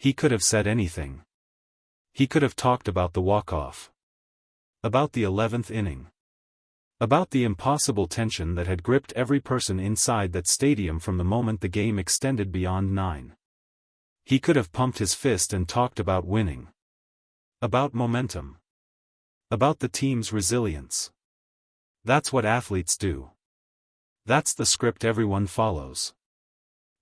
He could have said anything. He could have talked about the walk-off. About the 11th inning. About the impossible tension that had gripped every person inside that stadium from the moment the game extended beyond 9. He could have pumped his fist and talked about winning. About momentum. About the team's resilience. That's what athletes do. That's the script everyone follows.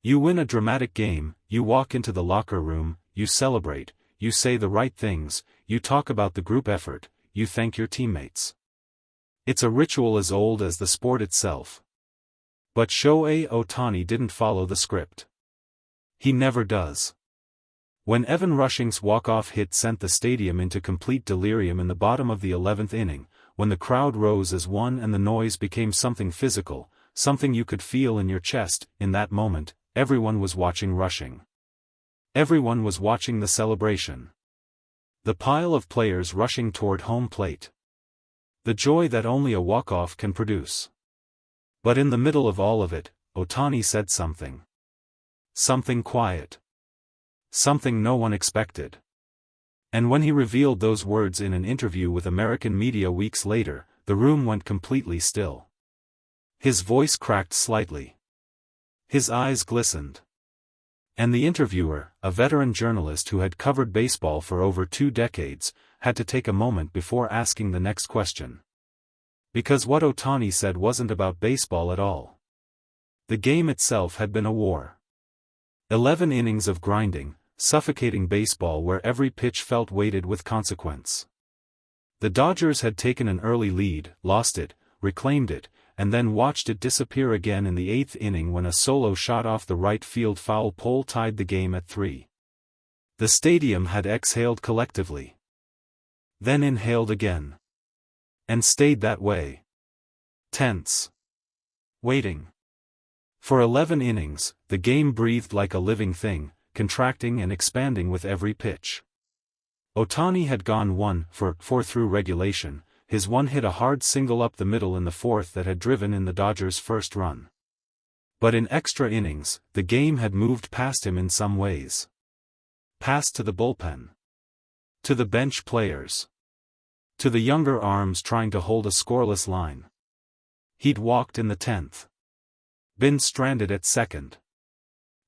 You win a dramatic game, you walk into the locker room, you celebrate, you say the right things, you talk about the group effort, you thank your teammates. It's a ritual as old as the sport itself. But Shohei Ohtani didn't follow the script. He never does. When Evan Rushing's walk-off hit sent the stadium into complete delirium in the bottom of the 11th inning, when the crowd rose as one and the noise became something physical, something you could feel in your chest, in that moment, everyone was watching Rushing. Everyone was watching the celebration. The pile of players rushing toward home plate. The joy that only a walk-off can produce. But in the middle of all of it, Ohtani said something. Something quiet. Something no one expected. And when he revealed those words in an interview with American media weeks later, the room went completely still. His voice cracked slightly. His eyes glistened. And the interviewer, a veteran journalist who had covered baseball for over 2 decades, had to take a moment before asking the next question. Because what Ohtani said wasn't about baseball at all. The game itself had been a war. 11 innings of grinding, suffocating baseball where every pitch felt weighted with consequence. The Dodgers had taken an early lead, lost it, reclaimed it, and then watched it disappear again in the 8th inning when a solo shot off the right field foul pole tied the game at 3. The stadium had exhaled collectively. Then inhaled again. And stayed that way. Tense. Waiting. For 11 innings, the game breathed like a living thing, contracting and expanding with every pitch. Ohtani had gone 1 for 4 through regulation. His one hit a hard single up the middle in the 4th that had driven in the Dodgers' first run. But in extra innings, the game had moved past him in some ways. Past to the bullpen. To the bench players. To the younger arms trying to hold a scoreless line. He'd walked in the 10th. Been stranded at 2nd.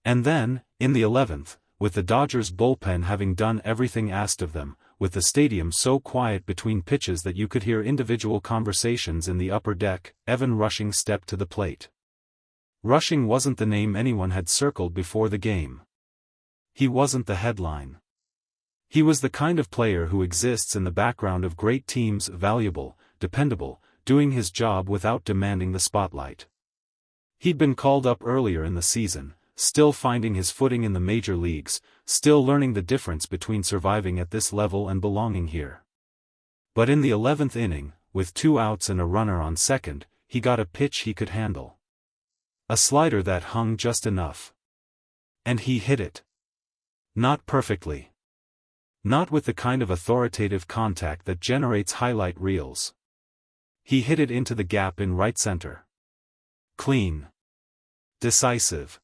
And then, in the 11th, with the Dodgers' bullpen having done everything asked of them, with the stadium so quiet between pitches that you could hear individual conversations in the upper deck, Evan Rushing stepped to the plate. Rushing wasn't the name anyone had circled before the game. He wasn't the headline. He was the kind of player who exists in the background of great teams, valuable, dependable, doing his job without demanding the spotlight. He'd been called up earlier in the season, still finding his footing in the major leagues, still learning the difference between surviving at this level and belonging here. But in the 11th inning, with 2 outs and a runner on 2nd, he got a pitch he could handle. A slider that hung just enough. And he hit it. Not perfectly. Not with the kind of authoritative contact that generates highlight reels. He hit it into the gap in right center. Clean. Decisive.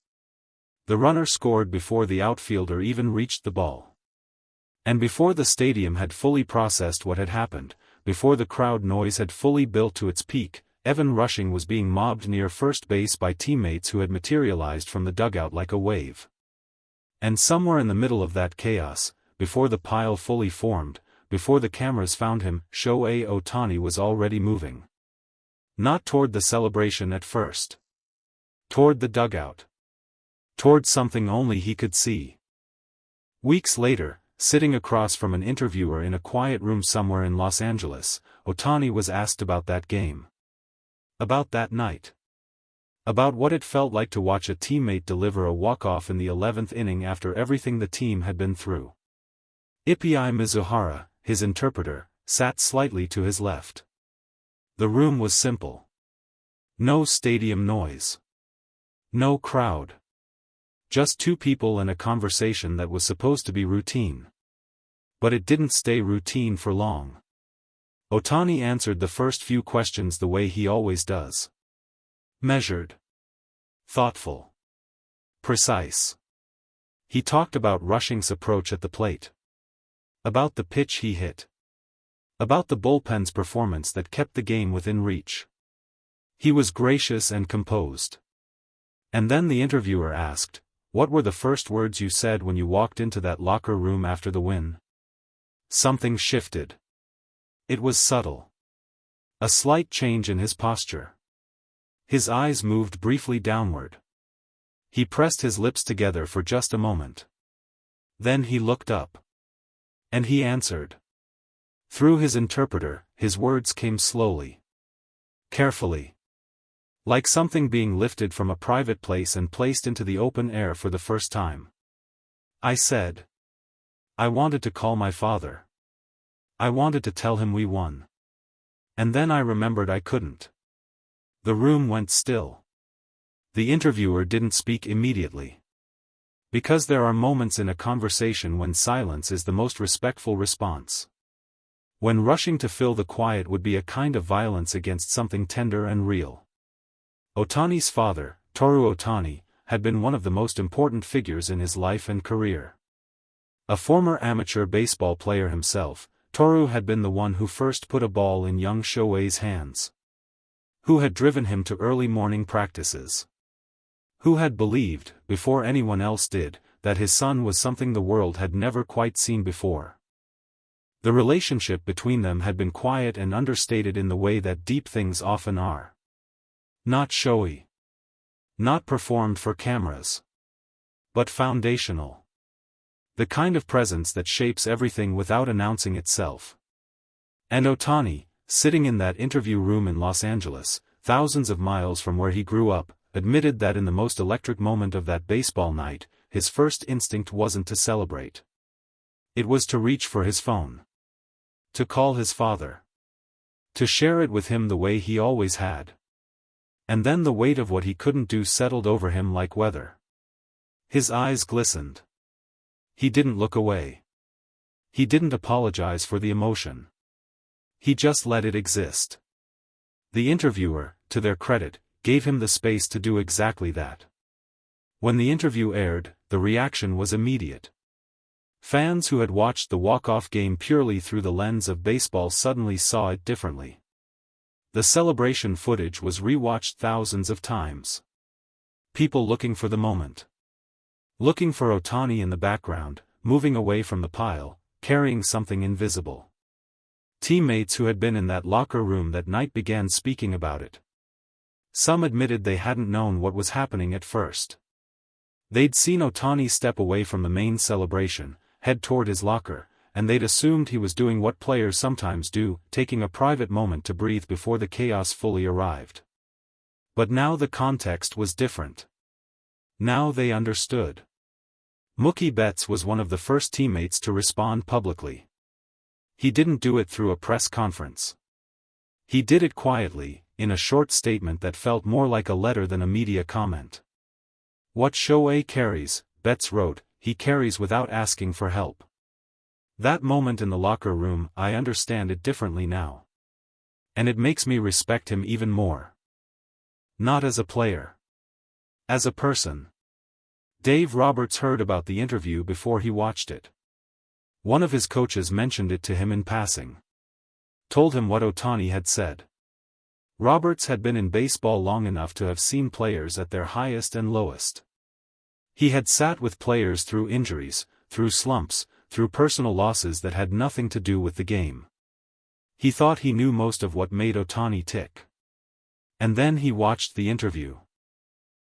The runner scored before the outfielder even reached the ball. And before the stadium had fully processed what had happened, before the crowd noise had fully built to its peak, Evan Rushing was being mobbed near first base by teammates who had materialized from the dugout like a wave. And somewhere in the middle of that chaos, before the pile fully formed, before the cameras found him, Shohei Ohtani was already moving. Not toward the celebration at first. Toward the dugout. Toward something only he could see. Weeks later, sitting across from an interviewer in a quiet room somewhere in Los Angeles, Ohtani was asked about that game. About that night. About what it felt like to watch a teammate deliver a walk-off in the 11th inning after everything the team had been through. Ippei Mizuhara, his interpreter, sat slightly to his left. The room was simple. No stadium noise. No crowd. Just 2 people and a conversation that was supposed to be routine. But it didn't stay routine for long. Ohtani answered the first few questions the way he always does. Measured. Thoughtful. Precise. He talked about Rushing's approach at the plate. About the pitch he hit. About the bullpen's performance that kept the game within reach. He was gracious and composed. And then the interviewer asked, "What were the first words you said when you walked into that locker room after the win?" Something shifted. It was subtle. A slight change in his posture. His eyes moved briefly downward. He pressed his lips together for just a moment. Then he looked up. And he answered. Through his interpreter, his words came slowly. Carefully. Like something being lifted from a private place and placed into the open air for the first time. I said. I wanted to call my father. I wanted to tell him we won. And then I remembered I couldn't. The room went still. The interviewer didn't speak immediately. Because there are moments in a conversation when silence is the most respectful response. When rushing to fill the quiet would be a kind of violence against something tender and real. Ohtani's father, Toru Ohtani, had been one of the most important figures in his life and career. A former amateur baseball player himself, Toru had been the one who first put a ball in young Shohei's hands. Who had driven him to early morning practices. Who had believed, before anyone else did, that his son was something the world had never quite seen before. The relationship between them had been quiet and understated in the way that deep things often are. Not showy. Not performed for cameras. But foundational. The kind of presence that shapes everything without announcing itself. And Ohtani, sitting in that interview room in Los Angeles, thousands of miles from where he grew up, admitted that in the most electric moment of that baseball night, his first instinct wasn't to celebrate. It was to reach for his phone. To call his father. To share it with him the way he always had. And then the weight of what he couldn't do settled over him like weather. His eyes glistened. He didn't look away. He didn't apologize for the emotion. He just let it exist. The interviewer, to their credit, gave him the space to do exactly that. When the interview aired, the reaction was immediate. Fans who had watched the walk-off game purely through the lens of baseball suddenly saw it differently. The celebration footage was rewatched thousands of times. People looking for the moment. Looking for Ohtani in the background, moving away from the pile, carrying something invisible. Teammates who had been in that locker room that night began speaking about it. Some admitted they hadn't known what was happening at first. They'd seen Ohtani step away from the main celebration, head toward his locker, and they'd assumed he was doing what players sometimes do, taking a private moment to breathe before the chaos fully arrived. But now the context was different. Now they understood. Mookie Betts was one of the first teammates to respond publicly. He didn't do it through a press conference. He did it quietly, in a short statement that felt more like a letter than a media comment. What Shohei carries, Betts wrote, he carries without asking for help. That moment in the locker room, I understand it differently now. And it makes me respect him even more. Not as a player. As a person. Dave Roberts heard about the interview before he watched it. One of his coaches mentioned it to him in passing. Told him what Ohtani had said. Roberts had been in baseball long enough to have seen players at their highest and lowest. He had sat with players through injuries, through slumps, through personal losses that had nothing to do with the game. He thought he knew most of what made Ohtani tick. And then he watched the interview.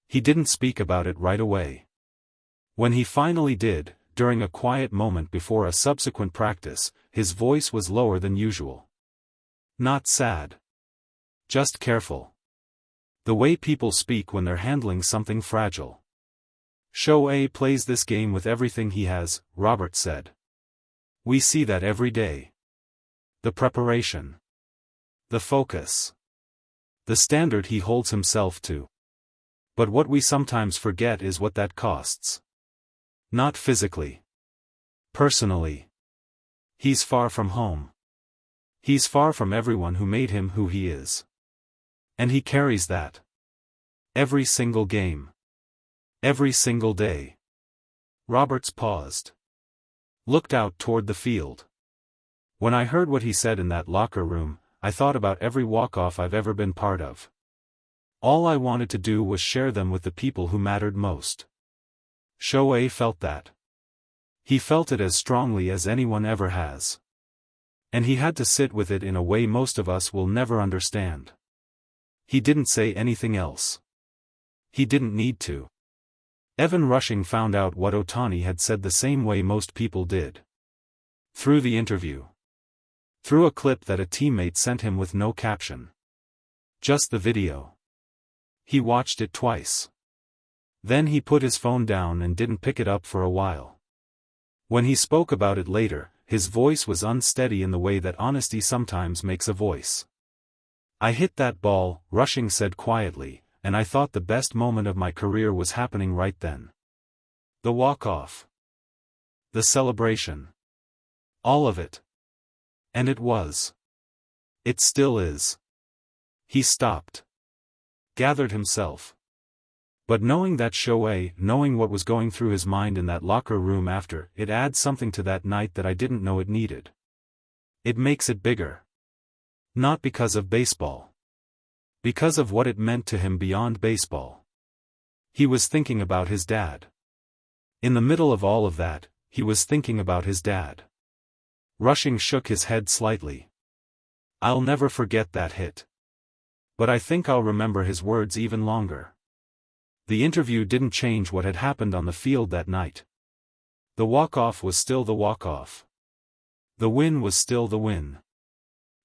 He didn't speak about it right away. When he finally did, during a quiet moment before a subsequent practice, his voice was lower than usual. Not sad. Just careful. The way people speak when they're handling something fragile. Shohei plays this game with everything he has, Roberts said. We see that every day. The preparation. The focus. The standard he holds himself to. But what we sometimes forget is what that costs. Not physically. Personally. He's far from home. He's far from everyone who made him who he is. And he carries that. Every single game. Every single day. Roberts paused. Looked out toward the field. When I heard what he said in that locker room, I thought about every walk-off I've ever been part of. All I wanted to do was share them with the people who mattered most. Shohei felt that. He felt it as strongly as anyone ever has. And he had to sit with it in a way most of us will never understand. He didn't say anything else. He didn't need to. Evan Rushing found out what Ohtani had said the same way most people did. Through the interview. Through a clip that a teammate sent him with no caption. Just the video. He watched it twice. Then he put his phone down and didn't pick it up for a while. When he spoke about it later, his voice was unsteady in the way that honesty sometimes makes a voice. I hit that ball, Rushing said quietly, and I thought the best moment of my career was happening right then. The walk-off. The celebration. All of it. And it was. It still is. He stopped. Gathered himself. But knowing that Shohei, knowing what was going through his mind in that locker room after, it adds something to that night that I didn't know it needed. It makes it bigger. Not because of baseball. Because of what it meant to him beyond baseball. He was thinking about his dad. In the middle of all of that, he was thinking about his dad. Rushing shook his head slightly. I'll never forget that hit. But I think I'll remember his words even longer. The interview didn't change what had happened on the field that night. The walk-off was still the walk-off. The win was still the win.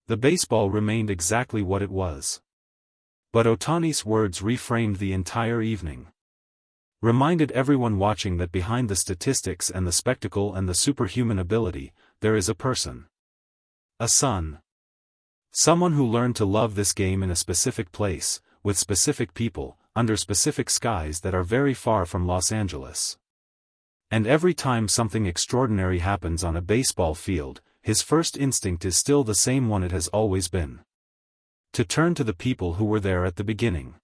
The baseball remained exactly what it was. But Ohtani's words reframed the entire evening. Reminded everyone watching that behind the statistics and the spectacle and the superhuman ability, there is a person. A son. Someone who learned to love this game in a specific place, with specific people, under specific skies that are very far from Los Angeles. And every time something extraordinary happens on a baseball field, his first instinct is still the same one it has always been. To turn to the people who were there at the beginning.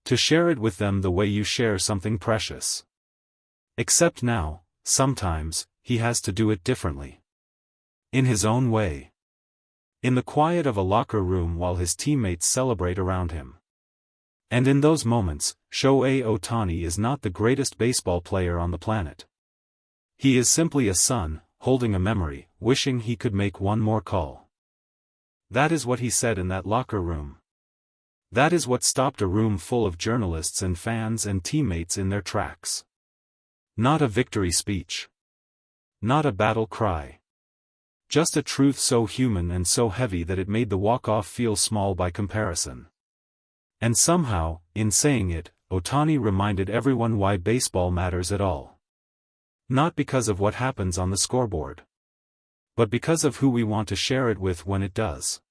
To share it with them the way you share something precious. Except now, sometimes, he has to do it differently. In his own way. In the quiet of a locker room while his teammates celebrate around him. And in those moments, Shohei Ohtani is not the greatest baseball player on the planet. He is simply a son, holding a memory, wishing he could make one more call. That is what he said in that locker room. That is what stopped a room full of journalists and fans and teammates in their tracks. Not a victory speech. Not a battle cry. Just a truth so human and so heavy that it made the walk-off feel small by comparison. And somehow, in saying it, Ohtani reminded everyone why baseball matters at all. Not because of what happens on the scoreboard. But because of who we want to share it with when it does.